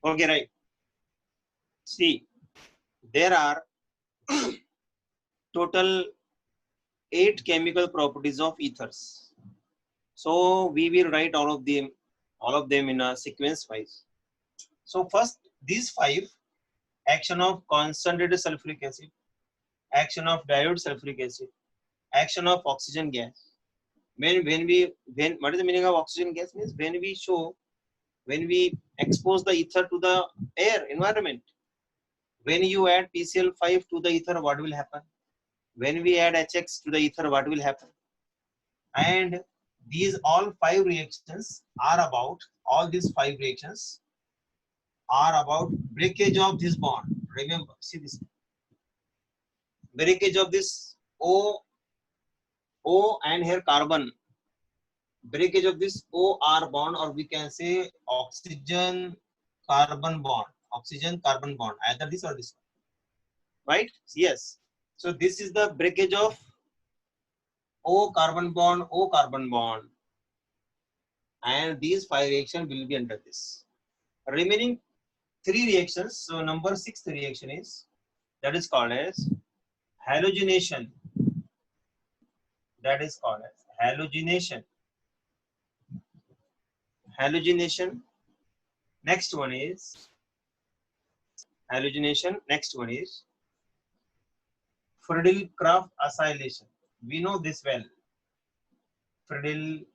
Okay, right. See, there are total 8 chemical properties of ethers. So we will write all of them in a sequence wise. So first, these 5: action of concentrated sulfuric acid, action of dilute sulfuric acid, action of oxygen gas. When what is the meaning of oxygen gas? Means when we expose the ether to the air environment. When you add PCl5 to the ether, what will happen? When we add HX to the ether, what will happen? And these all 5 reactions are about, breakage of this bond. Remember, see this breakage of this O and here carbon, breakage of this OR bond, or we can say oxygen carbon bond, either this or this one, right? Yes. So this is the breakage of O carbon bond, and these 5 reactions will be under this. Remaining 3 reactions. So number 6th reaction is, that is called as halogenation. That is called as halogenation. Next one is Friedel-Crafts acylation. We know this well. Friedel-Crafts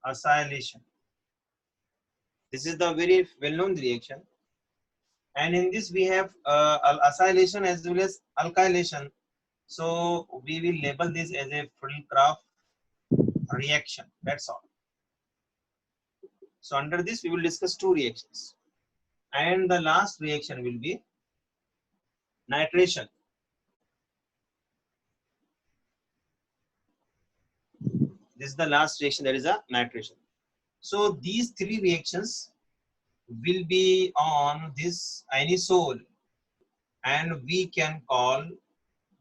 acylation. This is the very well-known reaction. And in this we have acylation as well as alkylation. So we will label this as a Friedel-Crafts reaction. That's all. So under this we will discuss 2 reactions. And the last reaction will be nitration. This is the last reaction, that is a nitration. So these 3 reactions will be on this anisole, and we can call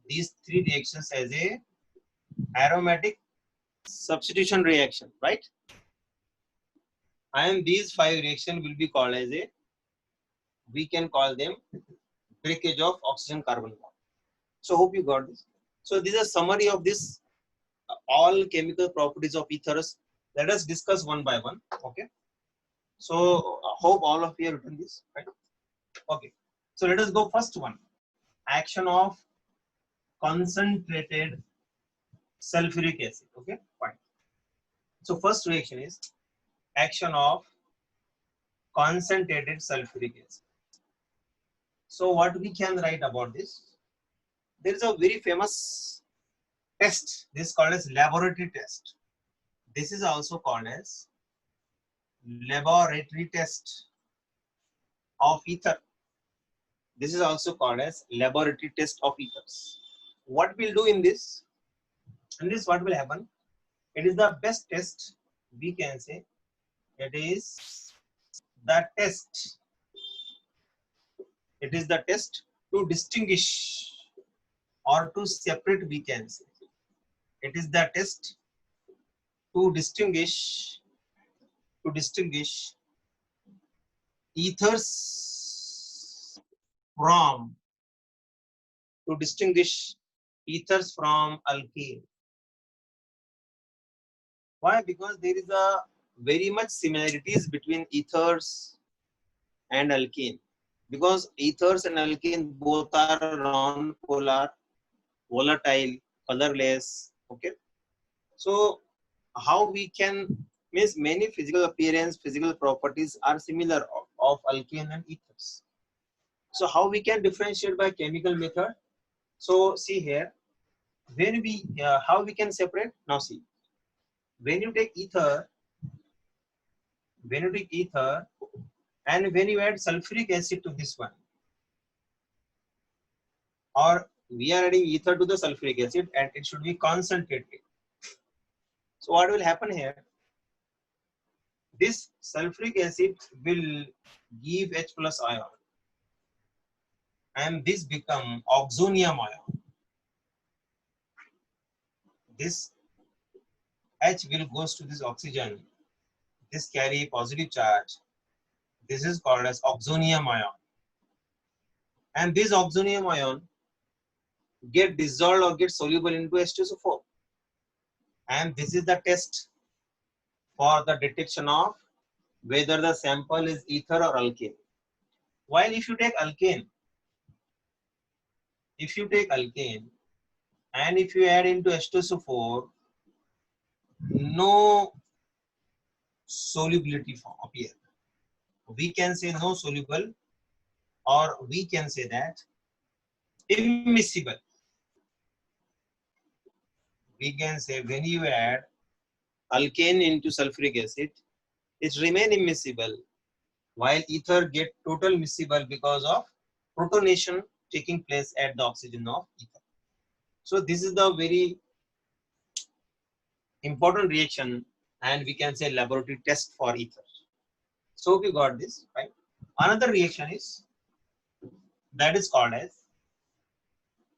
these 3 reactions as a aromatic substitution reaction, right? And these 5 reactions will be called as we can call them breakage of oxygen carbon bond. So hope you got this. So this is a summary of this all chemical properties of ethers. Let us discuss one by one. Okay. So hope all of you have written this, right? Okay. So let us go first one. Action of concentrated sulfuric acid. Okay, fine. So first reaction is action of concentrated sulfuric acid. So what we can write about this? There is a very famous test. This is called as laboratory test. This is also called as laboratory test of ether. This is also called as laboratory test of ethers. What we'll do in this? In this, what will happen? It is the best test, we can say. It is the test. It is the test to distinguish or to separate, we can say. It is the test to distinguish ethers from alkane. Why? Because there is a very much similarities between ethers and alkane. Because ethers and alkane both are non-polar, volatile, colorless. Okay. So how we can, means many physical appearance, physical properties are similar of alkane and ethers. So how we can differentiate by chemical method? So see here, when we how we can separate? Now see, when you take ether and when you add sulfuric acid to this one, or we are adding ether to the sulfuric acid and it should be concentrated. So what will happen here? This sulfuric acid will give H plus ion and this become oxonium ion. This H will goes to this oxygen. This carry positive charge. This is called as oxonium ion. And this oxonium ion get dissolved or get soluble into H2SO4. And this is the test for the detection of whether the sample is ether or alkane. While if you take alkane and if you add into H2SO4, no solubility form appear. We can say no soluble, or we can say that immiscible. We can say when you add alkane into sulfuric acid, it remain immiscible, while ether get total miscible because of protonation taking place at the oxygen of ether. So this is the very important reaction, and we can say laboratory test for ether. So we got this, right? Another reaction is that is called as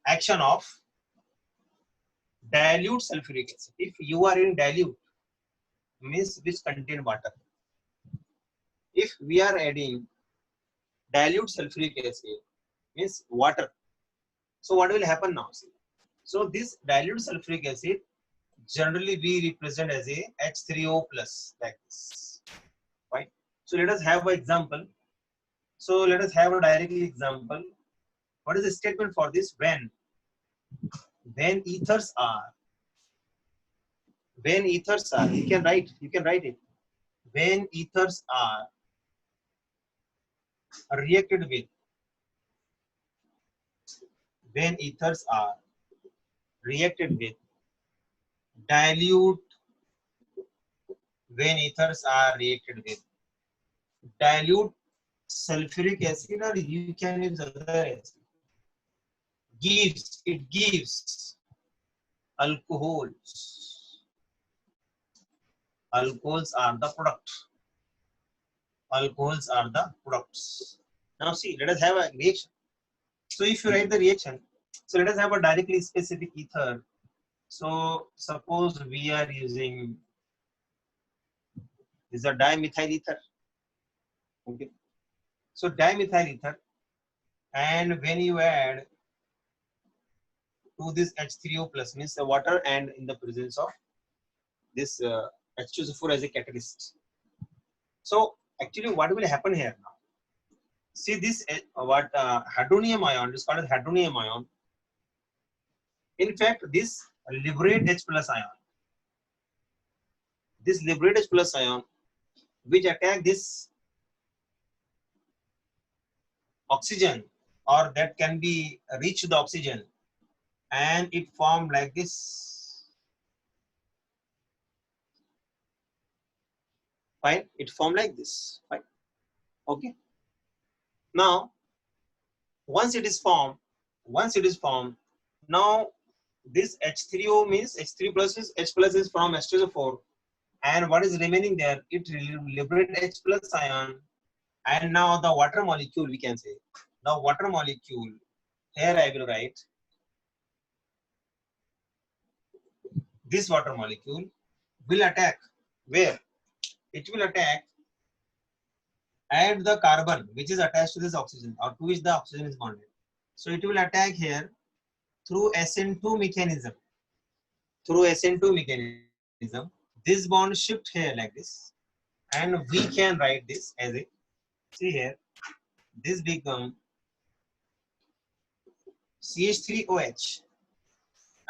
action of dilute sulfuric acid. If you are in dilute, means which contain water. If we are adding dilute sulfuric acid, means water. So what will happen now? See? So this dilute sulfuric acid generally we represent as a H3O plus, like this, right? So let us have an example. So let us have a direct example. What is the statement for this? When ethers are, you can write it. When ethers are reacted with, dilute, when ethers are reacted with dilute sulfuric acid, or you can use other acid, gives alcohols. Alcohols are the product. Alcohols are the products. Now see, let us have a reaction. So if you write the reaction, so let us have a directly specific ether. So suppose we are using this is a dimethyl ether. Okay. So dimethyl ether, and when you add to this H3O plus, means the water, and in the presence of this H2SO4 as a catalyst. So actually what will happen here now? See this hydronium ion is called as hydronium ion. In fact, this liberate H plus ion. This liberate H plus ion which attack this oxygen, or that can be reach the oxygen, and it form like this. Fine, it form like this. Fine. Okay. Now, once it is formed, now this H3O means H3 plus is H plus is from H2SO4, and what is remaining there? It liberate H plus ion, and now the water molecule, we can say the water molecule. Here I will write this water molecule will attack where? It will attack at the carbon which is attached to this oxygen, or to which the oxygen is bonded. So it will attack here through SN2 mechanism. This bond shift here like this, and we can write this as a, see here, this become CH3OH,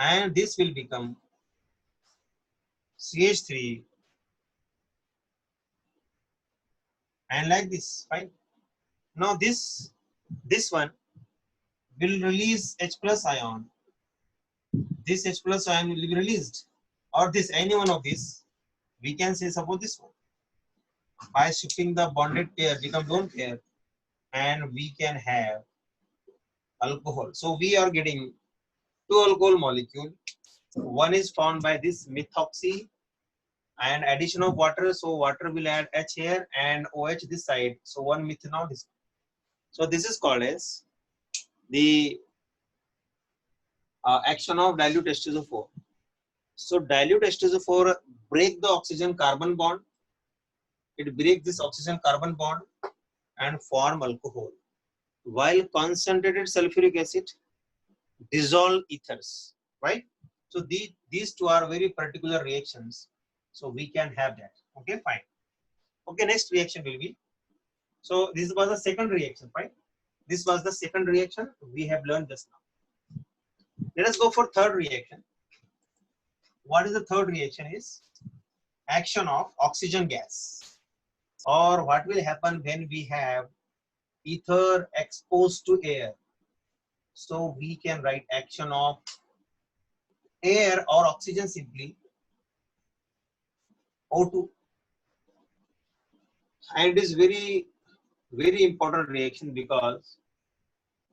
and this will become CH3, and like this. Fine. Now this one will release H plus ion. This H plus ion will be released, or this, any one of these. We can say suppose this one. By shifting the bonded pair become lone pair, and we can have alcohol. So we are getting two alcohol molecule. One is formed by this methoxy and addition of water. So water will add H here and OH this side. So one methanol this. So this is called as the action of dilute H2SO4. So dilute H2SO4 break the oxygen carbon bond. It breaks this oxygen carbon bond and form alcohol. While concentrated sulfuric acid dissolve ethers, right? So these two are very particular reactions. So we can have that. Okay, fine. Okay, next reaction will be. So this was the second reaction, right? This was the second reaction we have learned just now. Let us go for third reaction. What is the third reaction is action of oxygen gas, or what will happen when we have ether exposed to air. So we can write action of air or oxygen simply O2, and it is very important reaction because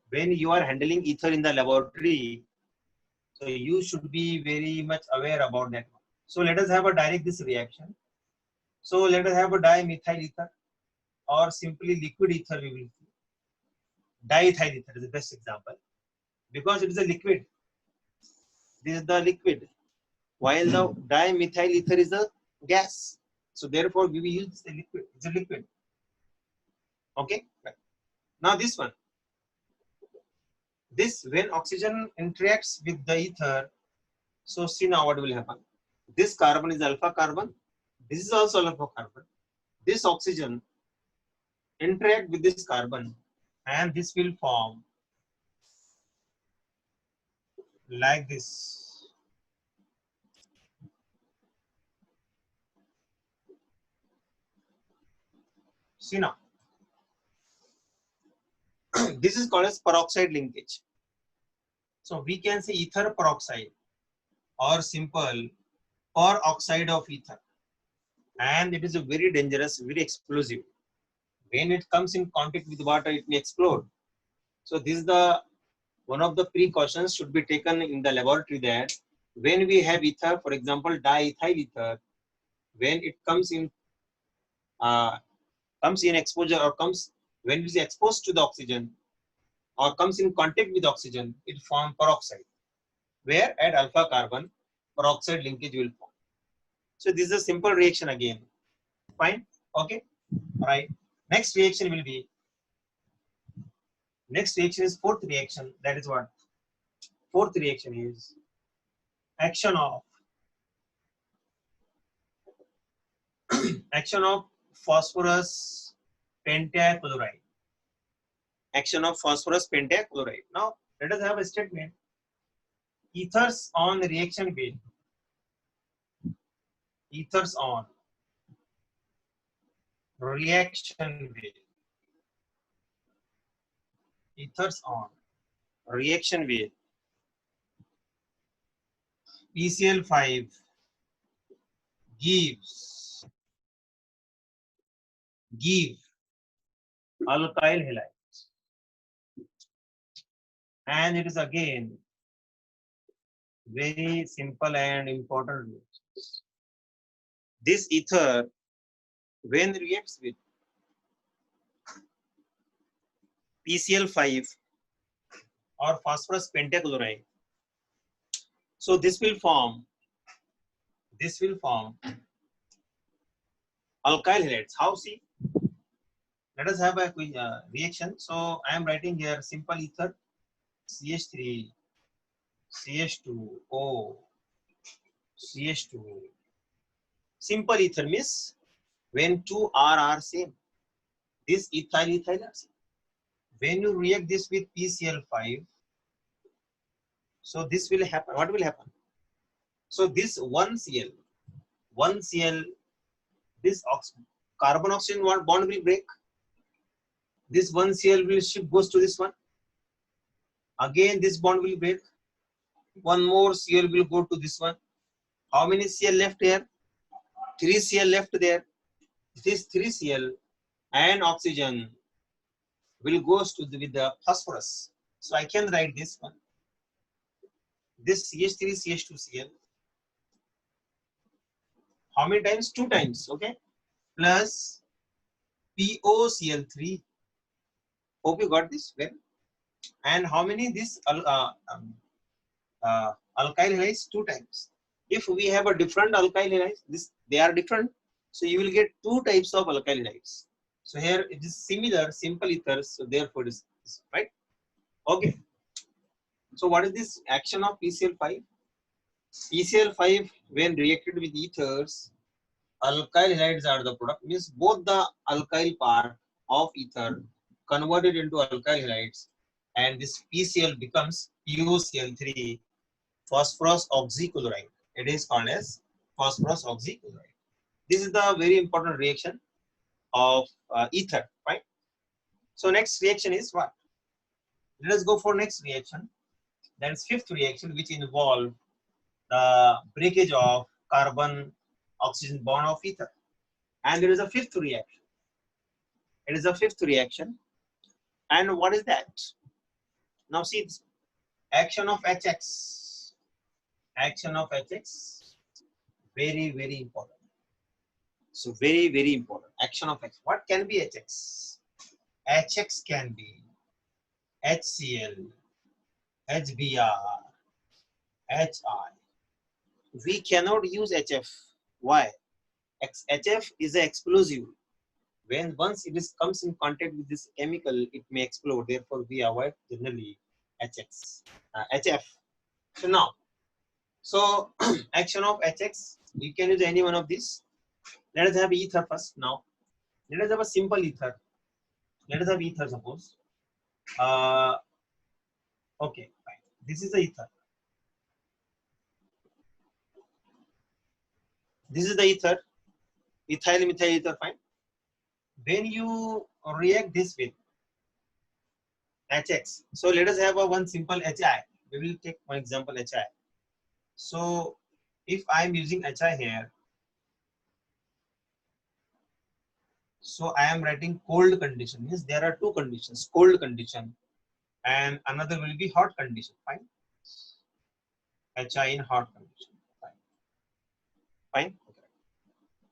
when you are handling ether in the laboratory, so you should be very much aware about that one. So let us have a direct this reaction. So let us have a dimethyl ether or simply liquid ether. We will see diethyl ether is the best example because it is a liquid. This is the liquid, while the dimethyl ether is a gas. So therefore we will use the liquid. It's a liquid. Okay. Now this one. This when oxygen interacts with the ether, so see now what will happen. This carbon is alpha carbon. This is also alpha carbon. This oxygen interact with this carbon, and this will form like this. See now. This is called as peroxide linkage. So we can say ether peroxide or simple peroxide of ether, and it is a very dangerous, very explosive. When it comes in contact with water, it may explode. So this is the one of the precautions should be taken in the laboratory, that when we have ether, for example, diethyl ether, when it uh, comes in exposure or comes when it is exposed to the oxygen or comes in contact with oxygen, it forms peroxide, where at alpha carbon, peroxide linkage will form. So this is a simple reaction again. Fine. Okay. All right. Next reaction will be. Next reaction is fourth reaction. That is what? Fourth reaction is action of action of phosphorus pentachloride. Action of phosphorus pentachloride. Now let us have a statement. Ethers on reaction wheel. Ethers on reaction wheel. Ethers on reaction wheel. PCl5 give alkyl halides, and it is again very simple and important reactions. This ether when reacts with PCl5 or phosphorus pentachloride, so this will form alkyl halides. How? See, let us have a reaction. So I am writing here simple ether CH3 CH2O CH2. Simple ether means when two R are same. This ethyl are same. When you react this with PCl5, so this will happen. What will happen? So this one Cl, this carbon oxygen bond will break. This one Cl will shift goes to this one. Again, this bond will break. One more Cl will go to this one. How many Cl left here? 3 Cl left there. This 3 Cl and oxygen will goes to with the phosphorus. So I can write this one. This CH3 CH2 Cl. How many times? 2 times. Okay. Plus POCl3. Hope you got this well. And how many this alkyl halides? 2 times. If we have a different alkyl halides, they are different. So you will get two types of alkyl halides. So here it is similar, simple ethers. So therefore it is right. Okay. So what is this action of PCl5? PCl5 when reacted with ethers, alkyl halides are the product. Means both the alkyl part of ether converted into alkyl halides, and this PCl becomes PuCl3, phosphorus oxychloride. It is called as phosphorus oxychloride. This is the very important reaction of ether, right? So next reaction is what? Let us go for next reaction. That is fifth reaction, which involve the breakage of carbon oxygen bond of ether. And there is a fifth reaction. It is a fifth reaction. And what is that? Now see this action of HX. Action of HX. Very, very important. So very, very important. Action of X. What can be HX? HX can be HCl, HBr, HI. We cannot use HF. Why? HF is an explosive. When once it comes in contact with this chemical, it may explode. Therefore, we avoid generally HF. So now, so action of HX, you can use any one of these. Let us have ether first. Now, let us have a simple ether. Let us have ether, suppose. Okay, fine. This is the ether. This is the ether. Ethyl methyl ether, fine. When you react this with HX, so let us have a one simple HI. We will take one example HI. So if I am using HI here, so I am writing cold condition. Means there are two conditions, cold condition and another will be hot condition. Fine. HI in hot condition. Fine. Fine. Okay.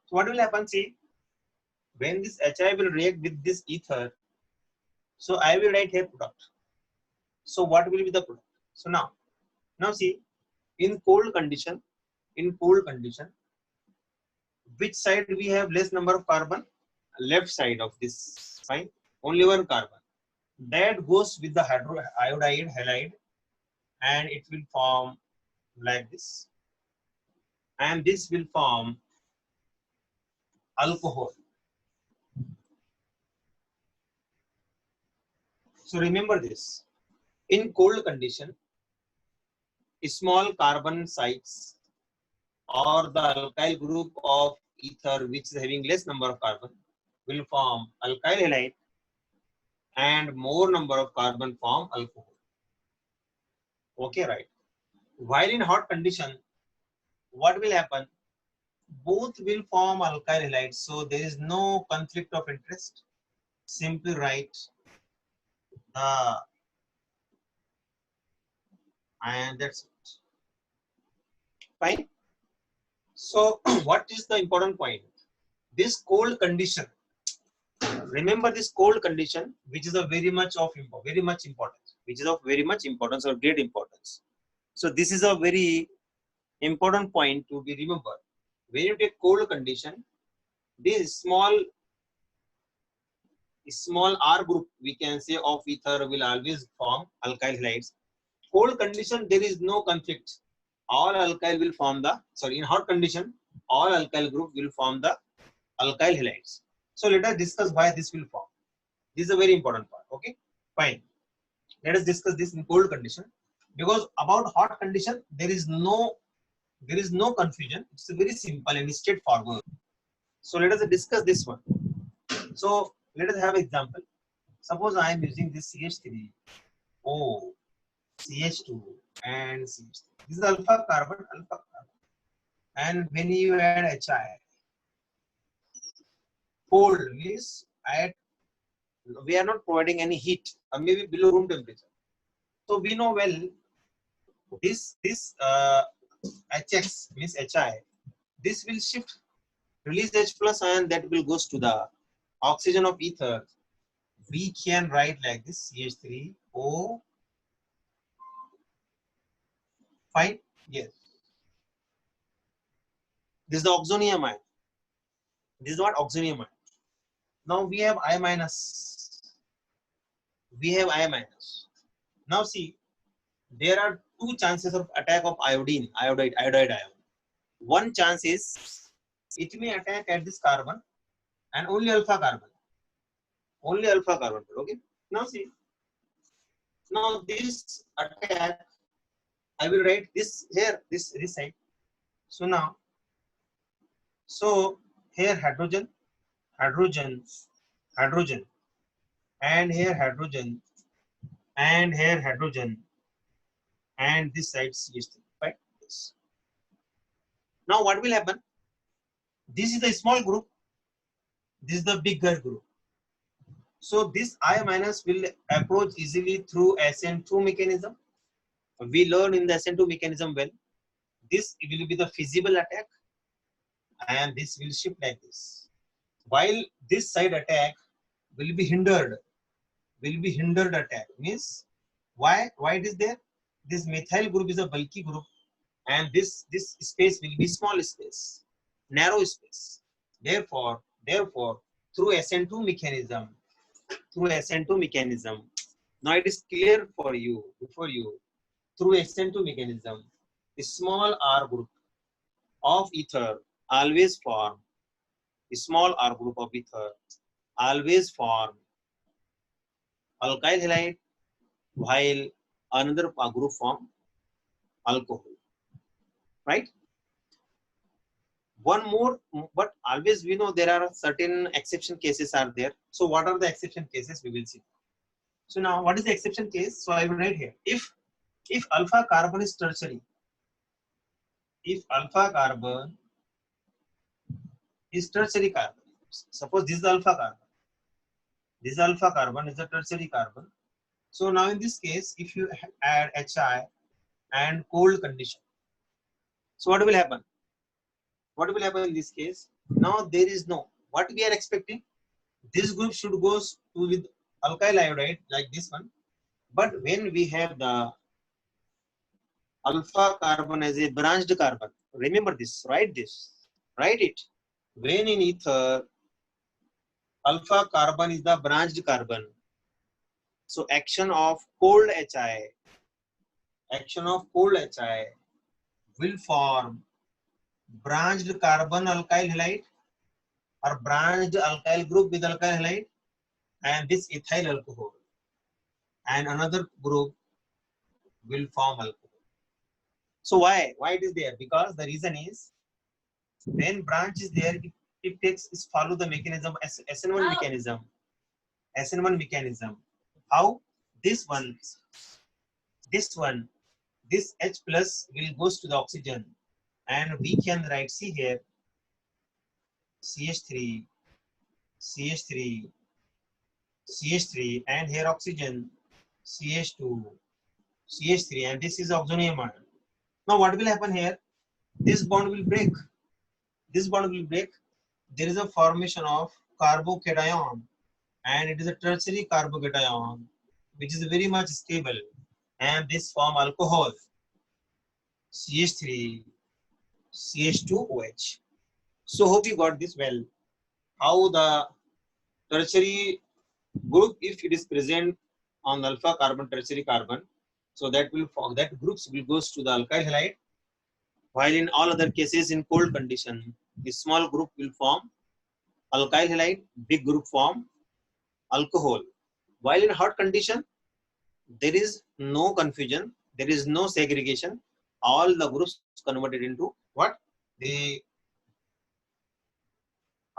So what will happen? See, when this HI will react with this ether, so I will write here product. So what will be the product? So now see, in cold condition, which side we have less number of carbon? Left side of this, fine, only one carbon. That goes with the iodide halide and it will form like this. And this will form alcohol. So remember this, in cold condition, small carbon sites or the alkyl group of ether which is having less number of carbon will form alkyl halide and more number of carbon form alcohol. Okay, right. While in hot condition, what will happen? Both will form alkyl halides, so there is no conflict of interest. Simply write and that's it. Fine. So what is the important point? This cold condition. Remember this cold condition, which is of very much importance, which is of very much importance or great importance. So this is a very important point to be remembered. When you take cold condition, this small R group we can say of ether will always form alkyl halides. Cold condition, there is no conflict. All alkyl will form in hot condition, all alkyl group will form the alkyl halides. So let us discuss why this will form. This is a very important part. Okay, fine. Let us discuss this in cold condition, because about hot condition there is no confusion. It's very simple and straightforward. So let us discuss this one. So let us have an example. Suppose I am using this CH3, O, CH2 and CH3. This is alpha carbon. And when you add HI, cold means we are not providing any heat, or maybe below room temperature. So we know well this HX means HI. This will shift, release H plus ion, that will goes to the oxygen of ether. We can write like this: CH3O. Fine. Yes. This is the oxonium ion. This is what oxonium ion. Now we have I minus. We have I minus. Now see, there are two chances of attack of iodine, iodide ion. One chance is it may attack at this carbon and only alpha carbon. Only alpha carbon. Okay. Now see. Now this attack, I will write this here, this side. So now, so here hydrogen, hydrogen, hydrogen, and here hydrogen, and here hydrogen, and this side CH3. Right? Yes. Now what will happen? This is the small group. This is the bigger group. So this I minus will approach easily through SN2 mechanism. We learn in the SN2 mechanism well. This will be the feasible attack, and this will shift like this. While this side attack will be hindered attack. Means why it is there? This methyl group is a bulky group, and this space will be small space, narrow space. Therefore, through SN2 mechanism, now it is clear for you, before you, through SN2 mechanism, the small R group of ether always form, the small R group of ether always form alkyl halide, while another group form alcohol. Right? One more, but always we know there are certain exception cases are there. So what are the exception cases? We will see. So now what is the exception case? So I will write here. If alpha carbon is tertiary, if alpha carbon is tertiary carbon, suppose this is alpha carbon. This alpha carbon is a tertiary carbon. So now in this case, if you add HI and cold condition, so what will happen? What will happen in this case? Now there is no, what we are expecting, this group should go to with alkyl iodide like this one. But when we have the alpha carbon as a branched carbon, remember this, write it. When in ether, alpha carbon is the branched carbon. So action of cold HI will form branched carbon alkyl halide or branched alkyl group with alkyl halide and this ethyl alcohol, and another group will form alcohol. So why it is there? Because the reason is when branch is there, it takes follow the mechanism SN1 mechanism. How? This H plus will goes to the oxygen, and we can write, see here, CH3, and here oxygen, CH2, CH3, and this is oxonium ion. Now what will happen here? This bond will break. There is a formation of carbocation, and it is a tertiary carbocation, which is very much stable, and this form alcohol, CH3, CH2OH. So hope you got this well. How the tertiary group, if it is present on the alpha carbon, tertiary carbon, so that will form, that groups will goes to the alkyl halide, while in all other cases in cold condition, the small group will form alkyl halide, big group form alcohol. While in hot condition, there is no confusion, there is no segregation. All the groups converted into what? The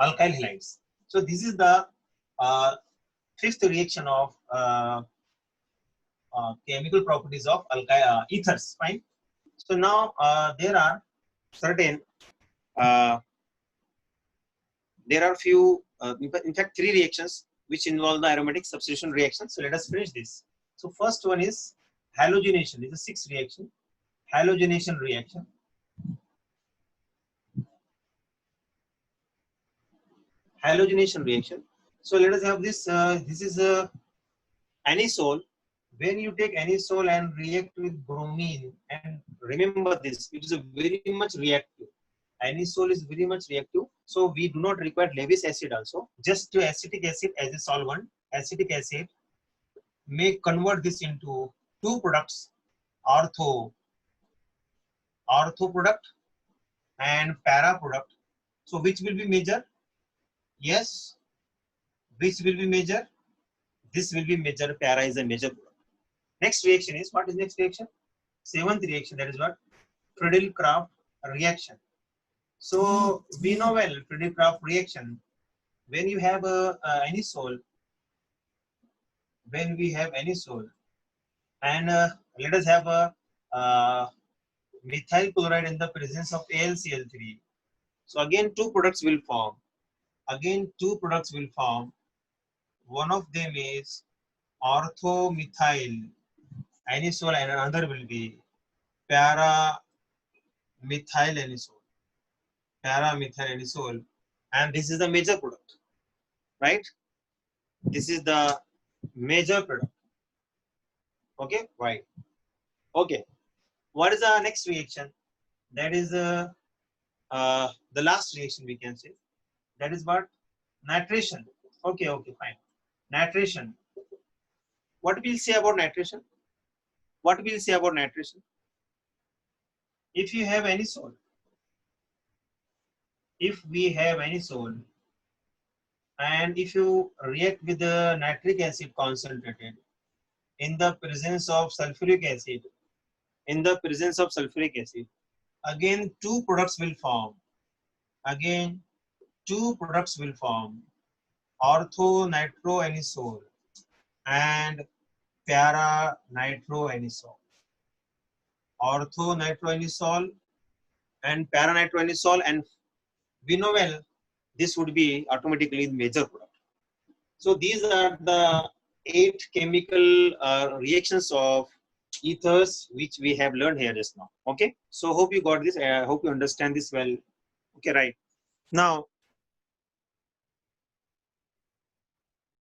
alkyl halides. So this is the fifth reaction of chemical properties of ethers. Fine. So now there are certain, there are few, in fact 3 reactions which involve the aromatic substitution reaction. So let us finish this. So first one is halogenation. This is a 6th reaction. Halogenation reaction. Halogenation reaction. So let us have this. This is a anisole. When you take anisole and react with bromine, and remember this, it is a very much reactive. Anisole is very much reactive, so we do not require Lewis acid also. Just acetic acid as a solvent. Acetic acid may convert this into two products, ortho product and para product. So which will be major? Yes. Which will be major? This will be major. Para is a major product. Next reaction is, what is next reaction? Seventh reaction, that is what? Friedel-Crafts reaction. So we know well Friedel-Crafts reaction. When you have a anisole, when we have anisole, and let us have a methyl chloride in the presence of AlCl3. So again, two products will form. One of them is orthomethyl anisole, and another will be para methyl anisole, and this is the major product, right? This is the major product. Okay, right. Okay, what is the next reaction? That is the last reaction we can say. That is what? Nitration. Okay, fine. Nitration. What we'll say about nitration? If you have anisole, and if you react with the nitric acid concentrated in the presence of sulfuric acid, again two products will form. Ortho-nitroanisole and para-nitroanisole. Ortho-nitroanisole and para-nitroanisole, and we know well this would be automatically the major product. So these are the 8 chemical reactions of ethers which we have learned here just now. Okay, so hope you got this. I hope you understand this well. Okay, right. Now